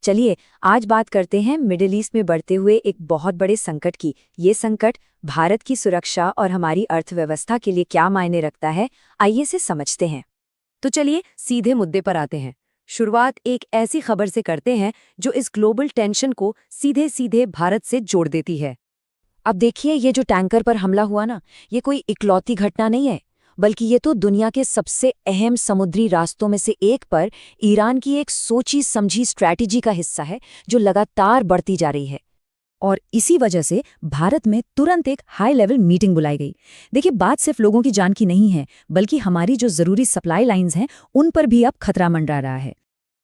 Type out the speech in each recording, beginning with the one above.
चलिए आज बात करते हैं मिडिल ईस्ट में बढ़ते हुए एक बहुत बड़े संकट की। ये संकट भारत की सुरक्षा और हमारी अर्थव्यवस्था के लिए क्या मायने रखता है, आइए इसे समझते हैं। तो चलिए सीधे मुद्दे पर आते हैं। शुरुआत एक ऐसी खबर से करते हैं जो इस ग्लोबल टेंशन को सीधे सीधे भारत से जोड़ देती है। अब देखिए, ये जो टैंकर पर हमला हुआ ना, ये कोई इकलौती घटना नहीं है, बल्कि ये तो दुनिया के सबसे अहम समुद्री रास्तों में से एक पर ईरान की एक सोची समझी स्ट्रैटेजी का हिस्सा है जो लगातार बढ़ती जा रही है। और इसी वजह से भारत में तुरंत एक हाई लेवल मीटिंग बुलाई गई। देखिए, बात सिर्फ लोगों की जान की नहीं है, बल्कि हमारी जो जरूरी सप्लाई लाइंस हैं उन पर भी अब खतरा मंडरा रहा है।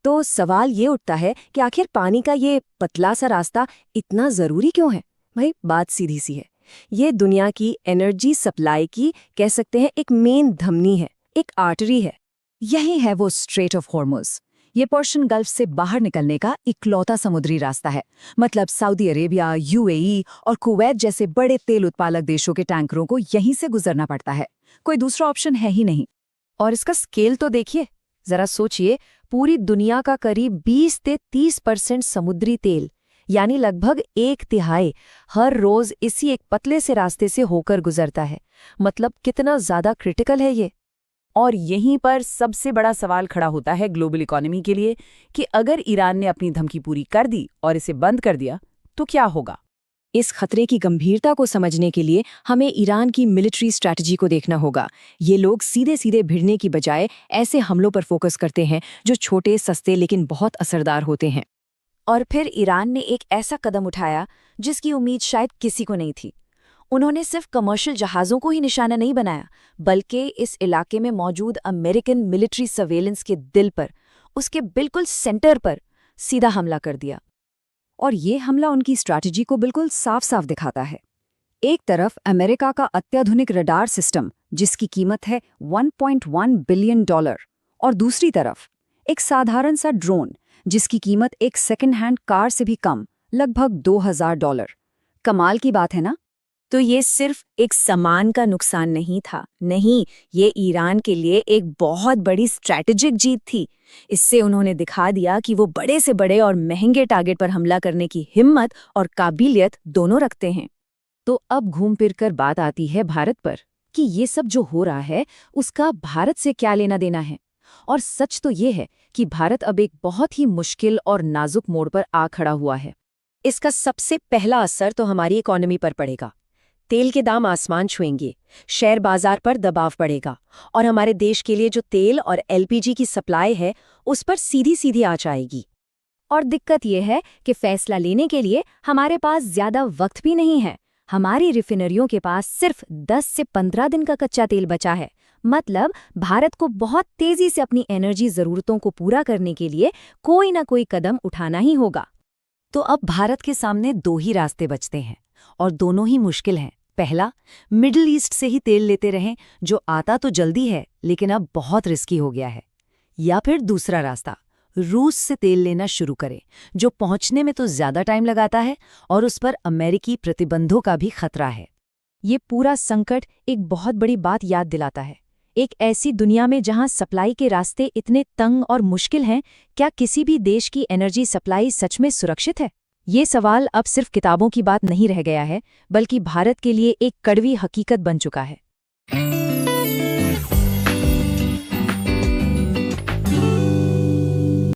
तो सवाल ये उठता है कि आखिर पानी का ये पतला सा रास्ता इतना जरूरी क्यों है? भाई, बात सीधी सी है। ये दुनिया की एनर्जी सप्लाई की कह सकते हैं एक मेन धमनी है, एक आर्टरी है। यही है वो स्ट्रेट ऑफ हॉर्मुज़। ये पर्शियन गल्फ से बाहर निकलने का इकलौता समुद्री रास्ता है। मतलब सऊदी अरेबिया, यूएई और कुवैत जैसे बड़े तेल उत्पादक देशों के टैंकरों को यहीं से गुजरना पड़ता है। कोई दूसरा ऑप्शन है ही नहीं। और इसका स्केल तो देखिए, जरा सोचिए, पूरी दुनिया का करीब 20 से 30% समुद्री तेल, यानी लगभग 1/3 हर रोज इसी एक पतले से रास्ते से होकर गुजरता है। मतलब कितना ज्यादा क्रिटिकल है ये। और यहीं पर सबसे बड़ा सवाल खड़ा होता है ग्लोबल इकोनॉमी के लिए कि अगर ईरान ने अपनी धमकी पूरी कर दी और इसे बंद कर दिया तो क्या होगा। इस खतरे की गंभीरता को समझने के लिए हमें ईरान की मिलिट्री स्ट्रैटेजी को देखना होगा। ये लोग सीधे सीधे भिड़ने की बजाय ऐसे हमलों पर फोकस करते हैं जो छोटे, सस्ते लेकिन बहुत असरदार होते हैं। और फिर ईरान ने एक ऐसा कदम उठाया जिसकी उम्मीद शायद किसी को नहीं थी। उन्होंने सिर्फ कमर्शियल जहाज़ों को ही निशाना नहीं बनाया, बल्कि इस इलाके में मौजूद अमेरिकन मिलिट्री सर्वेलेंस के दिल पर, उसके बिल्कुल सेंटर पर सीधा हमला कर दिया। और ये हमला उनकी स्ट्रैटेजी को बिल्कुल साफ साफ दिखाता है। एक तरफ अमेरिका का अत्याधुनिक रडार सिस्टम जिसकी कीमत है $1.1 बिलियन, और दूसरी तरफ एक साधारण सा ड्रोन जिसकी कीमत एक सेकेंड हैंड कार से भी कम, लगभग $2000। कमाल की बात है ना। तो ये सिर्फ एक सामान का नुकसान नहीं था, नहीं, ये ईरान के लिए एक बहुत बड़ी स्ट्रैटेजिक जीत थी। इससे उन्होंने दिखा दिया कि वो बड़े से बड़े और महंगे टारगेट पर हमला करने की हिम्मत और काबिलियत दोनों रखते हैं। तो अब घूम फिर कर बात आती है भारत पर कि ये सब जो हो रहा है उसका भारत से क्या लेना देना है। और सच तो ये है कि भारत अब एक बहुत ही मुश्किल और नाजुक मोड़ पर आ खड़ा हुआ है। इसका सबसे पहला असर तो हमारी इकोनॉमी पर पड़ेगा। तेल के दाम आसमान छुएंगे, शेयर बाजार पर दबाव पड़ेगा और हमारे देश के लिए जो तेल और एलपीजी की सप्लाई है उस पर सीधी सीधी आंच आएगी। और दिक्कत यह है कि फैसला लेने के लिए हमारे पास ज्यादा वक्त भी नहीं है। हमारी रिफिनरियों के पास सिर्फ 10 से 15 दिन का कच्चा तेल बचा है। मतलब भारत को बहुत तेजी से अपनी एनर्जी जरूरतों को पूरा करने के लिए कोई ना कोई कदम उठाना ही होगा। तो अब भारत के सामने 2 ही रास्ते बचते हैं और दोनों ही मुश्किल हैं। पहला, मिडिल ईस्ट से ही तेल लेते रहें, जो आता तो जल्दी है लेकिन अब बहुत रिस्की हो गया है। या फिर दूसरा रास्ता, रूस से तेल लेना शुरू करें, जो पहुंचने में तो ज्यादा टाइम लगाता है और उस पर अमेरिकी प्रतिबंधों का भी खतरा है। ये पूरा संकट एक बहुत बड़ी बात याद दिलाता है। एक ऐसी दुनिया में जहां सप्लाई के रास्ते इतने तंग और मुश्किल हैं, क्या किसी भी देश की एनर्जी सप्लाई सच में सुरक्षित है? ये सवाल अब सिर्फ किताबों की बात नहीं रह गया है, बल्कि भारत के लिए एक कड़वी हकीकत बन चुका है।